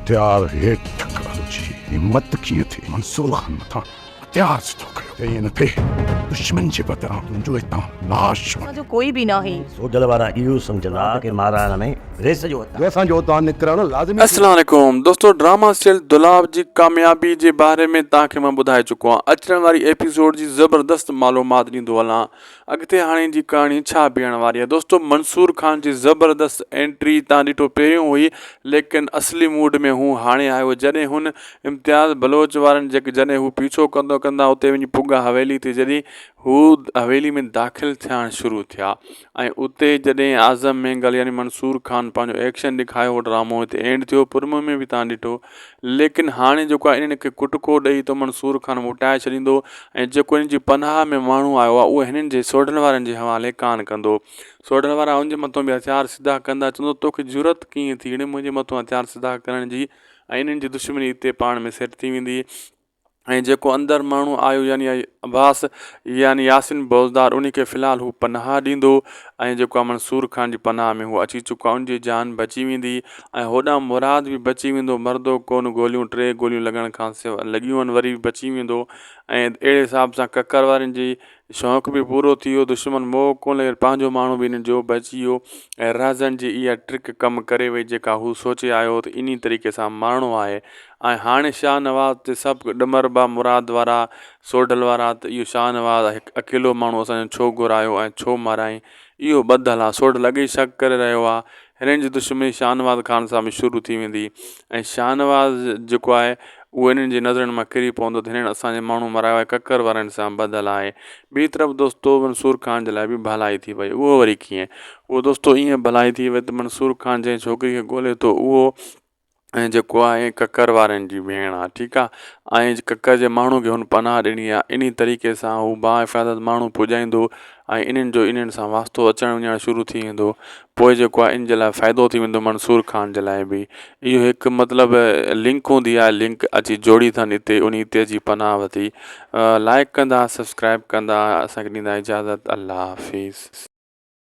हथियार हेठि ठकराल जी हिम्मत कीअं थी मंसूर खान मथां हथियार सुठो कयो त ईअं न थिए दुश्मन जे बदिरां तुंहिंजो हितां लाश जो कोई भी ना है सोडल वारा इहो सम्झंदा कि मारण में रेस जो असांजो हुतां निकिरणु लाज़िमी अस्सलाम वालेकुम दोस्तों, ड्रामा सीरियल दुलाब जी कामयाबी जे बारे में तव्हांखे मां ॿुधाए चुको आहियां। अचण वारी एपिसोड जी ज़बरदस्त मालूमात ॾींदो हलां। अॻिते हाणे जी कहाणी छा बीहण वारी आहे दोस्तों। मंसूर खान जी ज़बरदस्त एंट्री तव्हां ॾिठो पहिरियों हुई, लेकिन असली मूड में हू हाणे आयो जॾहिं हुन इम्तियाज़ बलोच वारनि जॾहिं हू पीछो कंदा कंदा उते वञी पुॻा हवेली ते, जॾहिं हू हवेली में दाख़िल थियणु शुरू थिया ऐं उते जॾहिं आज़म मेंगल यानी मंसूर खान पंहिंजो एक्शन ॾेखारियो, ड्रामो हिते एंड थियो। पुरम में बि तव्हां ॾिठो, लेकिन हाणे जेको आहे इन्हनि खे कुटको ॾेई तो मंसूर खान मोटाए छॾींदो ऐं जेको हिन जी पनाह में माण्हू आयो आहे उहो हिननि जे सोडल वारनि जे हवाले कान कंदो। सोडल वारा हुनजे मथां बि हथियार सिधा कंदा, चवंदो तोखे ज़रूरत कीअं थी मुंहिंजे मथां हथियार सिधा करण जी, ऐं इन्हनि जी दुश्मनी हिते पाण में सेट थी वेंदी। ऐं जेको अंदरि माण्हू आयो यानी अब्बास यानी यासिन बौज़दार, उन खे फ़िलहालु हू पनाह ॾींदो ऐं जेको आहे मंसूर खान जी पनाह में हू अची चुको आहे, उनजी जान बची वेंदी ऐं होॾां मुराद बि बची वेंदो। मर्दो कोन गोलियूं 3 गोलियूं लॻण खां सवाइ लॻियूं आहिनि, वरी बि बची वेंदो ऐं अहिड़े हिसाब सां ककर वारनि जी शौक़ु बि पूरो थी वियो। दुश्मन मोह कोन लॻे, पंहिंजो माण्हू बि हिननि जो बची वियो ऐं राज़नि जी इहा ट्रिक कमु करे वई जेका हू सोचे आयो त इन तरीक़े सां मारणो आहे। ऐं हाणे शाहनवाज़ ते सभु ॾमरबा मुराद वारा सोडल वारा त इहो शाहनवाज़ हिकु अकेलो माण्हू असांजो छो घुरायो ऐं छो माराई, इहो ॿधलु आहे। सोडल अॻे ई शक करे रहियो आहे, हिननि जी दुश्मनी शाहनवाज़ खान सां बि शुरू थी वेंदी ऐं शाहनवाज़ जेको आहे उहो हिननि जी नज़रनि मां किरी पवंदो त हिननि असांजे माण्हू मरायो आहे, ककर वारनि सां ॿधलु आहे। ॿी तरफ़ दोस्तो मंसूर खान जे लाइ बि भलाई थी वई। उहो वरी कीअं? उहो दोस्तो ईअं भलाई थी वई त मंसूर खान जंहिं छोकिरी खे ॻोल्हे थो उहो ऐं जेको आहे ककर वारनि जी भेण आहे, ठीकु आहे, ऐं ककर जे माण्हू खे हुन पनाह ॾिनी आहे। इन तरीक़े सां हू बाहिफ़ाज़त माण्हू पुॼाईंदो ऐं इन्हनि सां वास्तो अचणु वञणु शुरू थी वेंदो। पोइ जेको आहे इन जे लाइ फ़ाइदो थी वेंदो मंसूर खान जे लाइ बि। इहो हिकु मतिलबु लिंक हूंदी आहे, लिंक अची जोड़ी अथनि हिते, उन हिते जी पनाह वरिती। लाइक कंदा, सब्सक्राइब कंदा, असांखे ॾींदा इजाज़त। अल्लाह हाफ़िज़।